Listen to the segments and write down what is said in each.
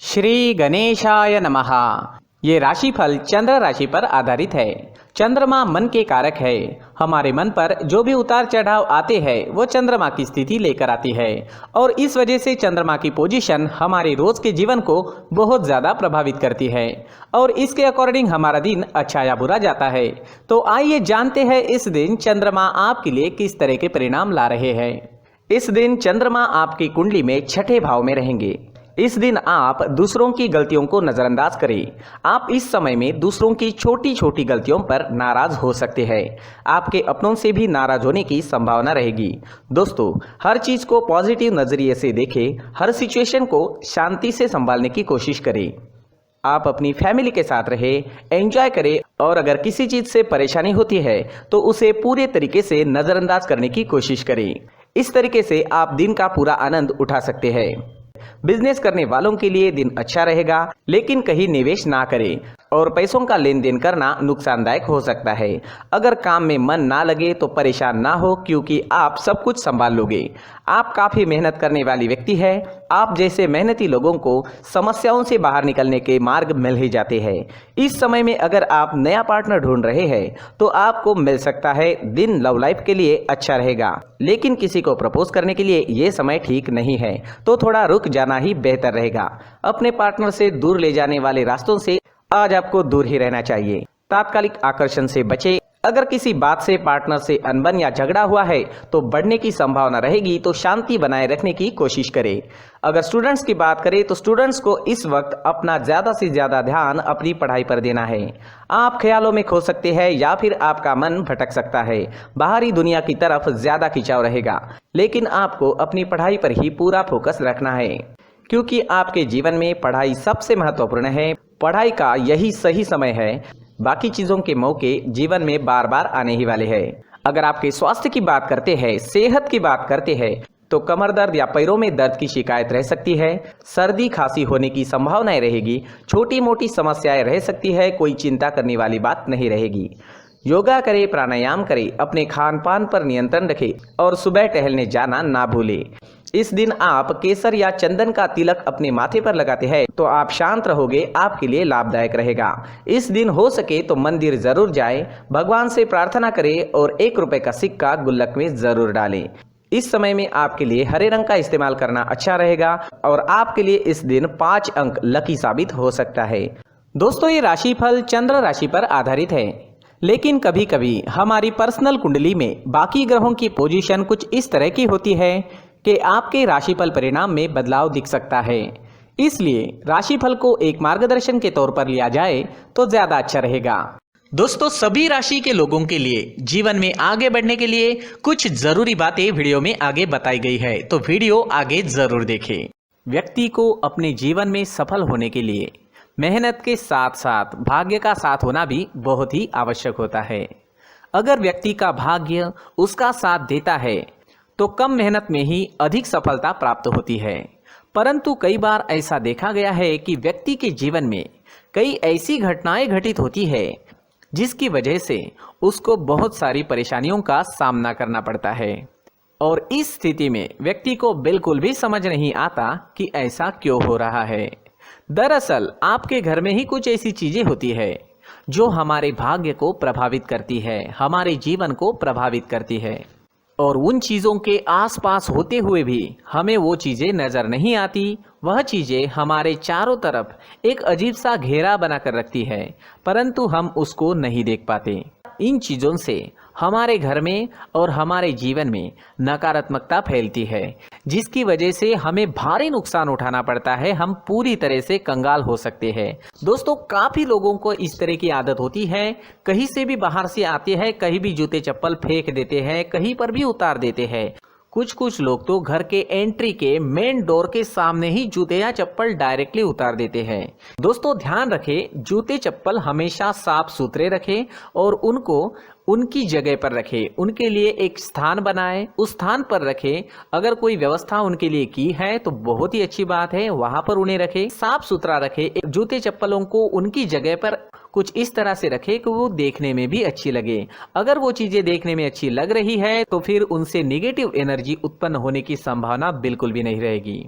श्री गणेशाय नमः। ये राशिफल चंद्र राशि पर आधारित है। चंद्रमा मन के कारक है। हमारे मन पर जो भी उतार चढ़ाव आते हैं वो चंद्रमा की स्थिति लेकर आती है और इस वजह से चंद्रमा की पोजीशन हमारे रोज के जीवन को बहुत ज़्यादा प्रभावित करती है और इसके अकॉर्डिंग हमारा दिन अच्छा या बुरा जाता है। तो आइए जानते हैं इस दिन चंद्रमा आपके लिए किस तरह के परिणाम ला रहे हैं। इस दिन चंद्रमा आपकी कुंडली में छठे भाव में रहेंगे। इस दिन आप दूसरों की गलतियों को नज़रअंदाज करें। आप इस समय में दूसरों की छोटी छोटी गलतियों पर नाराज हो सकते हैं। आपके अपनों से भी नाराज होने की संभावना रहेगी। दोस्तों, हर चीज़ को पॉजिटिव नज़रिए से देखें। हर सिचुएशन को शांति से संभालने की कोशिश करें। आप अपनी फैमिली के साथ रहें, एंजॉय करें और अगर किसी चीज़ से परेशानी होती है तो उसे पूरे तरीके से नज़रअंदाज करने की कोशिश करें। इस तरीके से आप दिन का पूरा आनंद उठा सकते हैं। बिजनेस करने वालों के लिए दिन अच्छा रहेगा, लेकिन कहीं निवेश ना करें और पैसों का लेन देन करना नुकसानदायक हो सकता है। अगर काम में मन ना लगे तो परेशान ना हो, क्योंकि आप सब कुछ संभाल लोगे। आप काफ़ी मेहनत करने वाली व्यक्ति है। आप जैसे मेहनती लोगों को समस्याओं से बाहर निकलने के मार्ग मिल ही जाते हैं। इस समय में अगर आप नया पार्टनर ढूंढ रहे हैं तो आपको मिल सकता है। दिन लव लाइफ के लिए अच्छा रहेगा, लेकिन किसी को प्रपोज करने के लिए ये समय ठीक नहीं है, तो थोड़ा रुक जाना ही बेहतर रहेगा। अपने पार्टनर से दूर ले जाने वाले रास्तों से आज आपको दूर ही रहना चाहिए। तात्कालिक आकर्षण से बचें। अगर किसी बात से पार्टनर से अनबन या झगड़ा हुआ है तो बढ़ने की संभावना रहेगी, तो शांति बनाए रखने की कोशिश करें। अगर स्टूडेंट्स की बात करें तो स्टूडेंट्स को इस वक्त अपना ज़्यादा से ज़्यादा ध्यान अपनी पढ़ाई पर देना है। आप ख्यालों में खो सकते हैं या फिर आपका मन भटक सकता है। बाहरी दुनिया की तरफ ज़्यादा खिंचाव रहेगा, लेकिन आपको अपनी पढ़ाई पर ही पूरा फोकस रखना है, क्योंकि आपके जीवन में पढ़ाई सबसे महत्वपूर्ण है। पढ़ाई का यही सही समय है। बाकी चीज़ों के मौके जीवन में बार बार आने ही वाले हैं। अगर आपके स्वास्थ्य की बात करते हैं, सेहत की बात करते हैं, तो कमर दर्द या पैरों में दर्द की शिकायत रह सकती है। सर्दी खांसी होने की संभावनाएं रहेगी। छोटी मोटी समस्याएं रह सकती है। कोई चिंता करने वाली बात नहीं रहेगी। योगा करें, प्राणायाम करें, अपने खान पान पर नियंत्रण रखें और सुबह टहलने जाना ना भूलें। इस दिन आप केसर या चंदन का तिलक अपने माथे पर लगाते हैं तो आप शांत रहोगे, आपके लिए लाभदायक रहेगा। इस दिन हो सके तो मंदिर जरूर जाएं, भगवान से प्रार्थना करें और 1 रुपए का सिक्का गुल्लक में जरूर डालें। इस समय में आपके लिए हरे रंग का इस्तेमाल करना अच्छा रहेगा और आपके लिए इस दिन 5 अंक लकी साबित हो सकता है। दोस्तों, ये राशिफल चंद्र राशि पर आधारित है, लेकिन कभी कभी हमारी पर्सनल कुंडली में बाकी ग्रहों की पोजीशन कुछ इस तरह की होती है कि आपके राशिफल परिणाम में बदलाव दिख सकता है। इसलिए राशिफल को एक मार्गदर्शन के तौर पर लिया जाए तो ज्यादा अच्छा रहेगा। दोस्तों, सभी राशि के लोगों के लिए जीवन में आगे बढ़ने के लिए कुछ जरूरी बातें वीडियो में आगे बताई गई है, तो वीडियो आगे जरूर देखें। व्यक्ति को अपने जीवन में सफल होने के लिए मेहनत के साथ साथ भाग्य का साथ होना भी बहुत ही आवश्यक होता है। अगर व्यक्ति का भाग्य उसका साथ देता है तो कम मेहनत में ही अधिक सफलता प्राप्त होती है, परंतु कई बार ऐसा देखा गया है कि व्यक्ति के जीवन में कई ऐसी घटनाएं घटित होती है जिसकी वजह से उसको बहुत सारी परेशानियों का सामना करना पड़ता है और इस स्थिति में व्यक्ति को बिल्कुल भी समझ नहीं आता कि ऐसा क्यों हो रहा है। दरअसल आपके घर में ही कुछ ऐसी चीजें होती है जो हमारे भाग्य को प्रभावित करती है, हमारे जीवन को प्रभावित करती है और उन चीज़ों के आसपास होते हुए भी हमें वो चीज़ें नज़र नहीं आती। वह चीज़ें हमारे चारों तरफ एक अजीब सा घेरा बनाकर रखती है, परंतु हम उसको नहीं देख पाते। इन चीज़ों से हमारे घर में और हमारे जीवन में नकारात्मकता फैलती है, जिसकी वजह से हमें भारी नुकसान उठाना पड़ता है। हम पूरी तरह से कंगाल हो सकते हैं। दोस्तों, काफ़ी लोगों को इस तरह की आदत होती है, कहीं से भी बाहर से आते हैं, कहीं भी जूते चप्पल फेंक देते हैं, कहीं पर भी उतार देते हैं। कुछ लोग तो घर के एंट्री के मेन डोर के सामने ही जूते या चप्पल डायरेक्टली उतार देते हैं। दोस्तों, ध्यान रखें, जूते चप्पल हमेशा साफ सुथरे रखें और उनको उनकी जगह पर रखें। उनके लिए एक स्थान बनाएं, उस स्थान पर रखें। अगर कोई व्यवस्था उनके लिए की है तो बहुत ही अच्छी बात है, वहां पर उन्हें रखें, साफ सुथरा रखें। जूते चप्पलों को उनकी जगह पर कुछ इस तरह से रखें कि वो देखने में भी अच्छी लगे। अगर वो चीजें देखने में अच्छी लग रही है तो फिर उनसे नेगेटिव एनर्जी उत्पन्न होने की संभावना बिल्कुल भी नहीं रहेगी।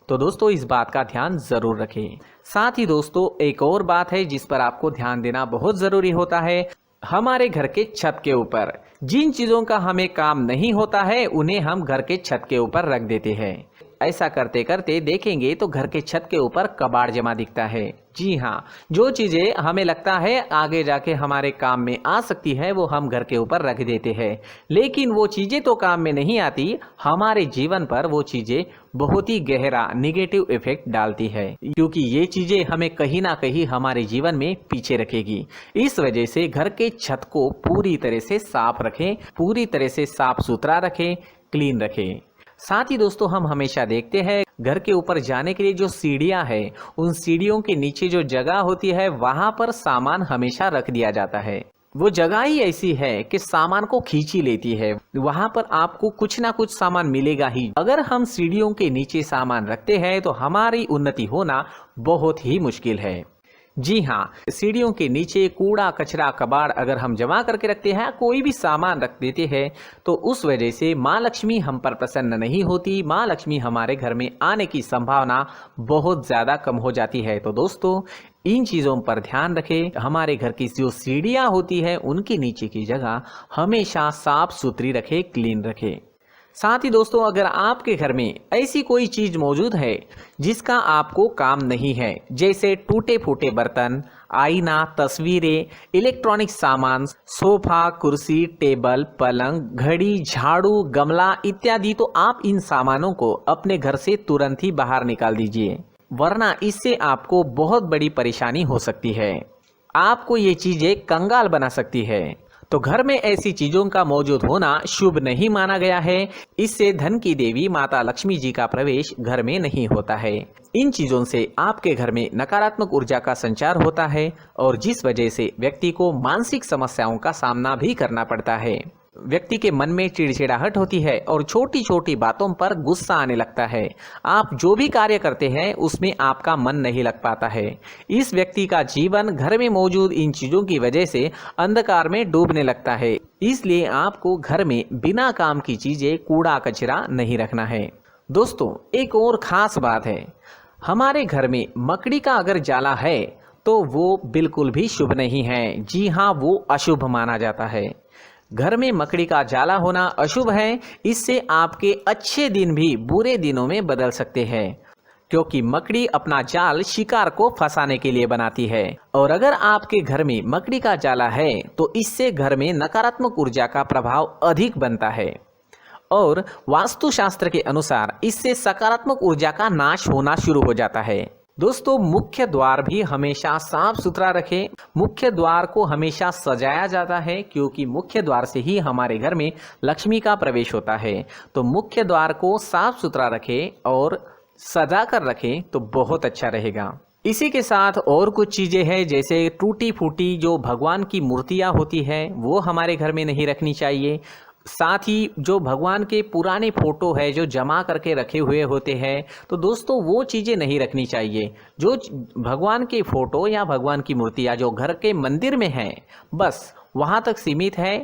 तो दोस्तों इस बात का ध्यान जरूर रखें। साथ ही दोस्तों एक और बात है जिस पर आपको ध्यान देना बहुत जरूरी होता है, हमारे घर के छत के ऊपर जिन चीजों का हमें काम नहीं होता है उन्हें हम घर के छत के ऊपर रख देते हैं। ऐसा करते करते देखेंगे तो घर के छत के ऊपर कबाड़ जमा दिखता है। जी हाँ, जो चीजें हमें लगता है आगे जाके हमारे काम में आ सकती है वो हम घर के ऊपर रख देते हैं, लेकिन वो चीजें तो काम में नहीं आती, हमारे जीवन पर वो चीजें बहुत ही गहरा निगेटिव इफेक्ट डालती है, क्योंकि ये चीजें हमें कहीं ना कहीं हमारे जीवन में पीछे रखेगी। इस वजह से घर के छत को पूरी तरह से साफ रखें, पूरी तरह से साफ सुथरा रखें, क्लीन रखें। साथ ही दोस्तों हम हमेशा देखते हैं घर के ऊपर जाने के लिए जो सीढ़ियां हैं, उन सीढ़ियों के नीचे जो जगह होती है वहां पर सामान हमेशा रख दिया जाता है। वो जगह ही ऐसी है कि सामान को खींची लेती है, वहां पर आपको कुछ ना कुछ सामान मिलेगा ही। अगर हम सीढ़ियों के नीचे सामान रखते हैं तो हमारी उन्नति होना बहुत ही मुश्किल है। जी हाँ, सीढ़ियों के नीचे कूड़ा कचरा कबाड़ अगर हम जमा करके रखते हैं, कोई भी सामान रख देते हैं, तो उस वजह से माँ लक्ष्मी हम पर प्रसन्न नहीं होती, माँ लक्ष्मी हमारे घर में आने की संभावना बहुत ज़्यादा कम हो जाती है। तो दोस्तों इन चीज़ों पर ध्यान रखें। हमारे घर की जो सीढ़ियाँ होती है उनके नीचे की जगह हमेशा साफ सुथरी रखें, क्लीन रखें। साथ ही दोस्तों अगर आपके घर में ऐसी कोई चीज मौजूद है जिसका आपको काम नहीं है, जैसे टूटे फूटे बर्तन, आईना, तस्वीरें, इलेक्ट्रॉनिक सामान, सोफा, कुर्सी, टेबल, पलंग, घड़ी, झाड़ू, गमला इत्यादि, तो आप इन सामानों को अपने घर से तुरंत ही बाहर निकाल दीजिए, वरना इससे आपको बहुत बड़ी परेशानी हो सकती है। आपको ये चीजें कंगाल बना सकती है। तो घर में ऐसी चीजों का मौजूद होना शुभ नहीं माना गया है। इससे धन की देवी माता लक्ष्मी जी का प्रवेश घर में नहीं होता है। इन चीजों से आपके घर में नकारात्मक ऊर्जा का संचार होता है और जिस वजह से व्यक्ति को मानसिक समस्याओं का सामना भी करना पड़ता है। व्यक्ति के मन में चिड़चिड़ाहट होती है और छोटी छोटी बातों पर गुस्सा आने लगता है। आप जो भी कार्य करते हैं उसमें आपका मन नहीं लग पाता है। इस व्यक्ति का जीवन घर में मौजूद इन चीजों की वजह से अंधकार में डूबने लगता है। इसलिए आपको घर में बिना काम की चीजें, कूड़ा कचरा नहीं रखना है। दोस्तों एक और खास बात है, हमारे घर में मकड़ी का अगर जाला है तो वो बिल्कुल भी शुभ नहीं है। जी हाँ, वो अशुभ माना जाता है। घर में मकड़ी का जाला होना अशुभ है। इससे आपके अच्छे दिन भी बुरे दिनों में बदल सकते हैं, क्योंकि मकड़ी अपना जाल शिकार को फंसाने के लिए बनाती है। और अगर आपके घर में मकड़ी का जाला है तो इससे घर में नकारात्मक ऊर्जा का प्रभाव अधिक बनता है और वास्तुशास्त्र के अनुसार इससे सकारात्मक ऊर्जा का नाश होना शुरू हो जाता है। दोस्तों मुख्य द्वार भी हमेशा साफ सुथरा रखें। मुख्य द्वार को हमेशा सजाया जाता है, क्योंकि मुख्य द्वार से ही हमारे घर में लक्ष्मी का प्रवेश होता है। तो मुख्य द्वार को साफ सुथरा रखें और सजा कर रखें तो बहुत अच्छा रहेगा। इसी के साथ और कुछ चीजें हैं, जैसे टूटी फूटी जो भगवान की मूर्तियां होती है वो हमारे घर में नहीं रखनी चाहिए। साथ ही जो भगवान के पुराने फोटो है जो जमा करके रखे हुए होते हैं, तो दोस्तों वो चीज़ें नहीं रखनी चाहिए। जो भगवान के फोटो या भगवान की मूर्तियाँ जो घर के मंदिर में हैं बस वहाँ तक सीमित है।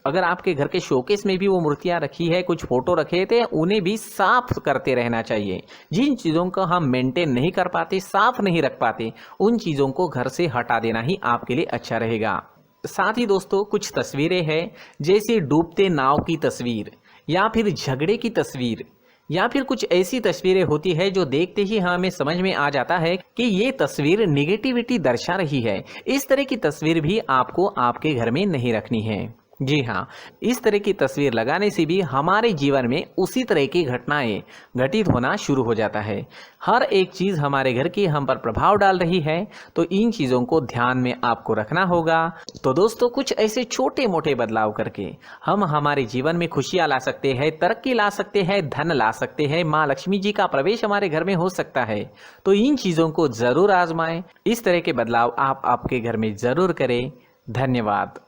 अगर आपके घर के शोकेस में भी वो मूर्तियाँ रखी है, कुछ फोटो रखे थे, उन्हें भी साफ करते रहना चाहिए। जिन चीज़ों को हम मेंटेन नहीं कर पाते, साफ नहीं रख पाते, उन चीज़ों को घर से हटा देना ही आपके लिए अच्छा रहेगा। साथ ही दोस्तों कुछ तस्वीरें हैं, जैसे डूबते नाव की तस्वीर या फिर झगड़े की तस्वीर या फिर कुछ ऐसी तस्वीरें होती है जो देखते ही हमें समझ में आ जाता है कि ये तस्वीर निगेटिविटी दर्शा रही है। इस तरह की तस्वीर भी आपको आपके घर में नहीं रखनी है। जी हाँ, इस तरह की तस्वीर लगाने से भी हमारे जीवन में उसी तरह की घटनाएं घटित होना शुरू हो जाता है। हर एक चीज़ हमारे घर की हम पर प्रभाव डाल रही है, तो इन चीज़ों को ध्यान में आपको रखना होगा। तो दोस्तों कुछ ऐसे छोटे मोटे बदलाव करके हम हमारे जीवन में खुशियाँ ला सकते हैं, तरक्की ला सकते हैं, धन ला सकते हैं, माँ लक्ष्मी जी का प्रवेश हमारे घर में हो सकता है। तो इन चीज़ों को ज़रूर आजमाएं। इस तरह के बदलाव आप आपके घर में ज़रूर करें। धन्यवाद।